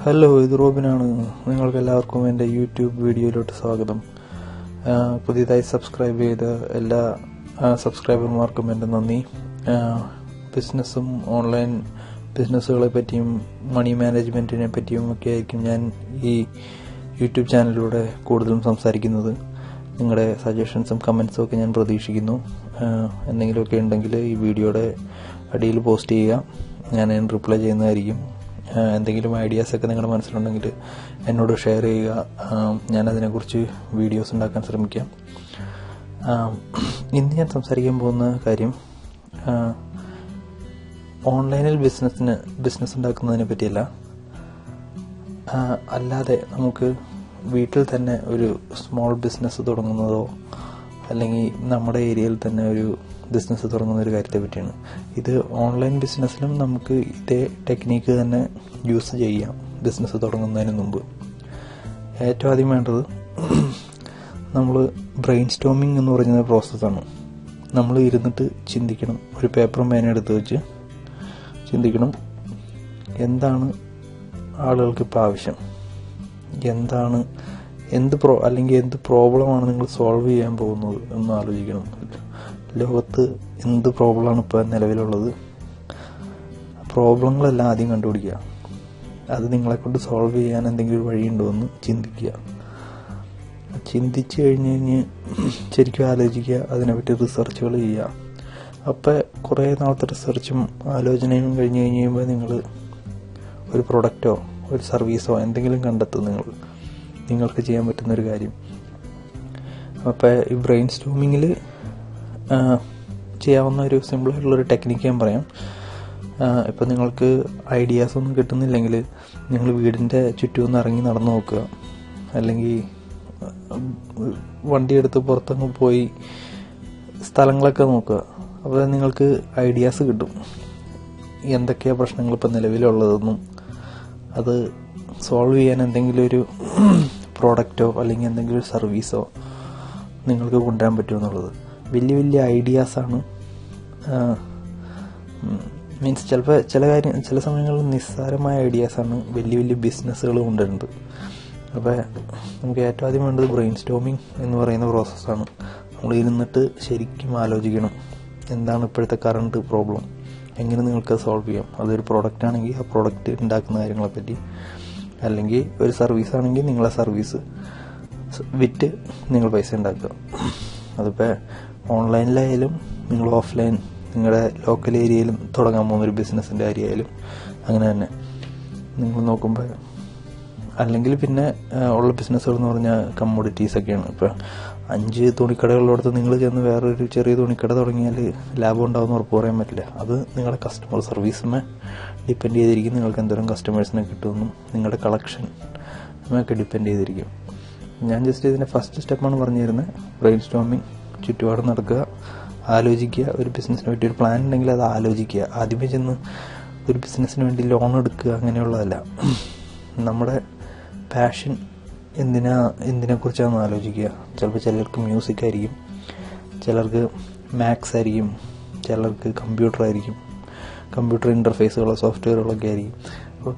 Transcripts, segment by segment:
Hello, ഇത് റോബിനാണ്. നിങ്ങൾക്കെല്ലാവർക്കും എൻ്റെ യൂട്യൂബ് വീഡിയോയിലോട്ട് സ്വാഗതം. പുതിയതായി സബ്സ്ക്രൈബ് ചെയ്ത എല്ലാ സബ്സ്ക്രൈബർമാർക്കും എൻ്റെ നന്ദി. ബിസിനസ്സും ഓൺലൈൻ ബിസിനസ്സുകളെ പറ്റിയും മണി മാനേജ്മെൻറ്റിനെ പറ്റിയും ഒക്കെ ആയിരിക്കും ഞാൻ ഈ യൂട്യൂബ് ചാനലിലൂടെ കൂടുതലും സംസാരിക്കുന്നത്. നിങ്ങളുടെ സജഷൻസും കമൻസും ഒക്കെ ഞാൻ പ്രതീക്ഷിക്കുന്നു. എന്തെങ്കിലുമൊക്കെ ഉണ്ടെങ്കിൽ ഈ വീഡിയോയുടെ അടിയിൽ പോസ്റ്റ് ചെയ്യുക, ഞാൻ റിപ്ലൈ ചെയ്യുന്നതായിരിക്കും. എന്തെങ്കിലും ഐഡിയാസൊക്കെ നിങ്ങളുടെ മനസ്സിലുണ്ടെങ്കിൽ എന്നോട് ഷെയർ ചെയ്യുക. ഞാനതിനെക്കുറിച്ച് വീഡിയോസ് ഉണ്ടാക്കാൻ ശ്രമിക്കാം. ഇന്ന് ഞാൻ സംസാരിക്കാൻ പോകുന്ന കാര്യം ഓൺലൈനിൽ ബിസിനസ് ഉണ്ടാക്കുന്നതിനെ പറ്റിയല്ല, അല്ലാതെ നമുക്ക് വീട്ടിൽ തന്നെ ഒരു സ്മോൾ ബിസിനസ് തുടങ്ങുന്നതോ അല്ലെങ്കിൽ നമ്മുടെ ഏരിയയിൽ തന്നെ ഒരു ബിസിനസ് തുടങ്ങുന്ന ഒരു കാര്യത്തെ പറ്റിയാണ്. ഇത് ഓൺലൈൻ ബിസിനസ്സിലും നമുക്ക് ഇതേ ടെക്നീക്ക് തന്നെ യൂസ് ചെയ്യാം. ബിസിനസ് തുടങ്ങുന്നതിന് മുമ്പ് ഏറ്റവും ആദ്യം വേണ്ടത് നമ്മൾ ബ്രെയിൻ സ്റ്റോമിങ് എന്ന് പറയുന്ന പ്രോസസ്സാണ്. നമ്മൾ ഇരുന്നിട്ട് ചിന്തിക്കണം. ഒരു പേപ്പറും പേന എടുത്ത് വെച്ച് ചിന്തിക്കണം, എന്താണ് ആളുകൾക്ക് ഇപ്പോൾ ആവശ്യം, എന്ത് പ്രോബ്ലമാണ് നിങ്ങൾ സോൾവ് ചെയ്യാൻ പോകുന്നത് എന്ന് ആലോചിക്കണം. ലോകത്ത് എന്ത് പ്രോബ്ലമാണ് ഇപ്പോൾ നിലവിലുള്ളത്, പ്രോബ്ലങ്ങളെല്ലാം ആദ്യം കണ്ടുപിടിക്കുക. അത് നിങ്ങളെക്കൊണ്ട് സോൾവ് ചെയ്യാൻ എന്തെങ്കിലും വഴിയുണ്ടോ എന്ന് ചിന്തിക്കുക. ചിന്തിച്ച് കഴിഞ്ഞ് ശരിക്കും ആലോചിക്കുക, അതിനെപ്പറ്റി റിസർച്ചുകൾ ചെയ്യുക. അപ്പോൾ കുറേ നാളത്തെ റിസർച്ചും ആലോചനയും കഴിഞ്ഞ് കഴിയുമ്പോൾ നിങ്ങൾ ഒരു പ്രൊഡക്റ്റോ ഒരു സർവീസോ എന്തെങ്കിലും കണ്ടെത്തും നിങ്ങൾക്ക് ചെയ്യാൻ പറ്റുന്നൊരു കാര്യം. അപ്പോൾ ഈ ബ്രെയിൻ സ്റ്റോമിങ്ങിൽ ചെയ്യാവുന്ന ഒരു സിമ്പിളായിട്ടുള്ളൊരു ടെക്നിക്ക് ഞാൻ പറയാം. ഇപ്പോൾ നിങ്ങൾക്ക് ഐഡിയാസ് ഒന്നും കിട്ടുന്നില്ലെങ്കിൽ നിങ്ങൾ വീടിൻ്റെ ചുറ്റും ഒന്ന് ഇറങ്ങി നടന്നു നോക്കുക, അല്ലെങ്കിൽ വണ്ടിയെടുത്ത് പുറത്തങ്ങ് പോയി സ്ഥലങ്ങളൊക്കെ നോക്കുക. അപ്പോൾ നിങ്ങൾക്ക് ഐഡിയാസ് കിട്ടും, എന്തൊക്കെയാണ് പ്രശ്നങ്ങൾ ഇപ്പോൾ നിലവിലുള്ളതെന്നും അത് സോൾവ് ചെയ്യാൻ എന്തെങ്കിലും ഒരു പ്രോഡക്റ്റോ അല്ലെങ്കിൽ എന്തെങ്കിലും ഒരു സർവീസോ നിങ്ങൾക്ക് കൊണ്ടുവരാൻ പറ്റുമെന്നുള്ളത്. വലിയ വലിയ ഐഡിയാസാണ്. മീൻസ് ചില സമയങ്ങളിൽ നിസ്സാരമായ ഐഡിയാസാണ് വലിയ വലിയ ബിസിനസ്സുകൾ കൊണ്ടുവരുന്നത്. അപ്പോൾ നമുക്ക് ഏറ്റവും ആദ്യം വേണ്ടത് ബ്രെയിൻ സ്റ്റോമിങ് എന്ന് പറയുന്ന പ്രോസസ്സാണ്. നമ്മൾ ഇരുന്നിട്ട് ശരിക്കും ആലോചിക്കണം, എന്താണ് ഇപ്പോഴത്തെ കറണ്ട് പ്രോബ്ലം, എങ്ങനെ നിങ്ങൾക്ക് സോൾവ് ചെയ്യാം. അതൊരു പ്രോഡക്റ്റ് ആണെങ്കിൽ ആ പ്രോഡക്റ്റ് ഉണ്ടാക്കുന്ന കാര്യങ്ങളെപ്പറ്റി, അല്ലെങ്കിൽ ഒരു സർവീസ് ആണെങ്കിൽ നിങ്ങളെ സർവീസ് വിറ്റ് നിങ്ങൾ പൈസ ഉണ്ടാക്കുക. അതിപ്പോൾ ഓൺലൈനിലായാലും നിങ്ങൾ ഓഫ്ലൈൻ നിങ്ങളുടെ ലോക്കൽ ഏരിയയിലും തുടങ്ങാൻ പോകുന്നൊരു ബിസിനസ്സിൻ്റെ കാര്യമായാലും അങ്ങനെ തന്നെ നിങ്ങൾ നോക്കുമ്പോൾ. അല്ലെങ്കിൽ പിന്നെ ഉള്ള ബിസിനസ്സുകൾ എന്ന് പറഞ്ഞാൽ കമ്മോഡിറ്റീസൊക്കെയാണ്. ഇപ്പോൾ 5 തുണിക്കടകളിലോടത്ത് നിങ്ങൾ ചെന്ന് വേറൊരു ചെറിയ തുണിക്കട തുടങ്ങിയാൽ ലാഭം ഉണ്ടാവുമെന്ന് ഉറപ്പ് പറയാൻ പറ്റില്ല. അത് നിങ്ങളുടെ കസ്റ്റമർ സർവീസുമേ ഡിപ്പെൻഡ് ചെയ്തിരിക്കും. നിങ്ങൾക്ക് എന്തോരം കസ്റ്റമേഴ്സിനെ കിട്ടുമെന്നും നിങ്ങളുടെ കളക്ഷനൊക്കെ ഡിപ്പെൻഡ് ചെയ്തിരിക്കും. ഞാൻ ജസ്റ്റ് ഇതിൻ്റെ ഫസ്റ്റ് സ്റ്റെപ്പാണ് പറഞ്ഞു തരുന്നത്. ബ്രെയിൻ സ്റ്റോമിങ്, ചുറ്റുപാട് നടക്കുക, ആലോചിക്കുക. ഒരു ബിസിനസ്സിന് പറ്റി ഒരു പ്ലാൻ ഉണ്ടെങ്കിൽ അത് ആലോചിക്കുക. ആദ്യമേ ചെന്ന് ഒരു ബിസിനസ്സിന് വേണ്ടി ലോൺ എടുക്കുക, അങ്ങനെയുള്ളതല്ല. നമ്മുടെ പാഷൻ എന്തിനെക്കുറിച്ചാണെന്ന് ആലോചിക്കുക. ചിലപ്പോൾ ചിലർക്ക് മ്യൂസിക് ആയിരിക്കും, ചിലർക്ക് മാത്സ് ആയിരിക്കും, ചിലർക്ക് കമ്പ്യൂട്ടർ ആയിരിക്കും, കമ്പ്യൂട്ടർ ഇൻ്റർഫേസുകളോ സോഫ്റ്റ്വെയറുകളൊക്കെ ആയിരിക്കും, അപ്പോൾ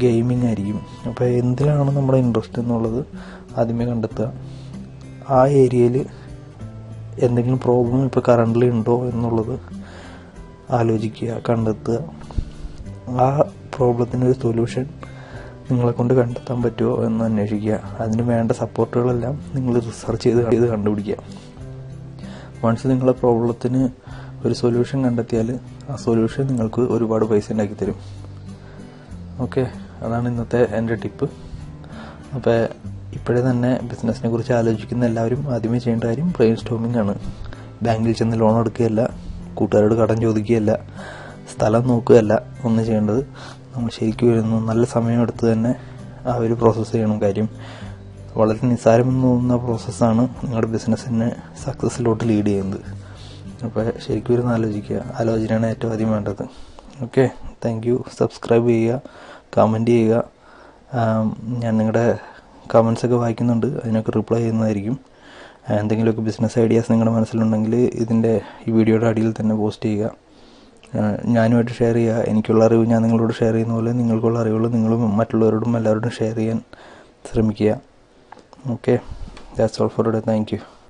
ഗെയിമിംഗ് ആയിരിക്കും. അപ്പോൾ എന്തിലാണ് നമ്മുടെ ഇൻട്രസ്റ്റ് എന്നുള്ളത് ആദ്യമേ കണ്ടെത്തുക. ആ ഏരിയയിൽ എന്തെങ്കിലും പ്രോബ്ലം ഇപ്പോൾ കറണ്ടിൽ ഉണ്ടോ എന്നുള്ളത് ആലോചിക്കുക, കണ്ടെത്തുക. ആ പ്രോബ്ലത്തിനൊരു സൊല്യൂഷൻ നിങ്ങളെക്കൊണ്ട് കണ്ടെത്താൻ പറ്റുമോ എന്ന് അന്വേഷിക്കുക. അതിന് വേണ്ട സപ്പോർട്ടുകളെല്ലാം നിങ്ങൾ റിസർച്ച് ചെയ്ത് കണ്ടുപിടിക്കുക. വൺസ് നിങ്ങളെ പ്രോബ്ലത്തിന് ഒരു സൊല്യൂഷൻ കണ്ടെത്തിയാൽ ആ സൊല്യൂഷൻ നിങ്ങൾക്ക് ഒരുപാട് പൈസ ഉണ്ടാക്കി തരും. ഓക്കെ, അതാണ് ഇന്നത്തെ എൻ്റെ ടിപ്പ്. അപ്പോൾ ഇപ്പോഴേ തന്നെ ബിസിനസ്സിനെ കുറിച്ച് ആലോചിക്കുന്ന എല്ലാവരും ആദ്യമേ ചെയ്യേണ്ട കാര്യം ബ്രെയിൻ സ്റ്റോമിംഗ് ആണ്. ബാങ്കിൽ ചെന്ന് ലോൺ എടുക്കുകയല്ല, കൂട്ടുകാരോട് കടം ചോദിക്കുകയല്ല, സ്ഥലം നോക്കുകയല്ല ഒന്നും ചെയ്യേണ്ടത്. നമ്മൾ ശരിക്കും വരുന്നു നല്ല സമയമെടുത്ത് തന്നെ ആ ഒരു പ്രോസസ്സ് ചെയ്യണം. കാര്യം വളരെ നിസ്സാരമെന്ന് തോന്നുന്ന പ്രോസസ്സാണ് നിങ്ങളുടെ ബിസിനസ്സിനെ സക്സസ്സിലോട്ട് ലീഡ് ചെയ്യുന്നത്. അപ്പോൾ ശരിക്കും വരുന്ന ആലോചനയാണ് ഏറ്റവും ആദ്യം വേണ്ടത്. Okay, thank you. സബ്സ്ക്രൈബ് ചെയ്യുക, കമൻറ്റ് ചെയ്യുക. ഞാൻ നിങ്ങളുടെ കമൻസൊക്കെ വായിക്കുന്നുണ്ട്, അതിനൊക്കെ റിപ്ലൈ ചെയ്യുന്നതായിരിക്കും. എന്തെങ്കിലുമൊക്കെ ബിസിനസ് ഐഡിയാസ് നിങ്ങളുടെ മനസ്സിലുണ്ടെങ്കിൽ ഈ വീഡിയോയുടെ അടിയിൽ തന്നെ പോസ്റ്റ് ചെയ്യുക. ഞാനുമായിട്ട് ഷെയർ ചെയ്യുക. എനിക്കുള്ള അറിവ് ഞാൻ നിങ്ങളോട് ഷെയർ ചെയ്യുന്ന പോലെ നിങ്ങൾക്കുള്ള അറിവുകൾ നിങ്ങളും മറ്റുള്ളവരോടും എല്ലാവരോടും ഷെയർ ചെയ്യാൻ ശ്രമിക്കുക. Okay, that's all for today. Thank you.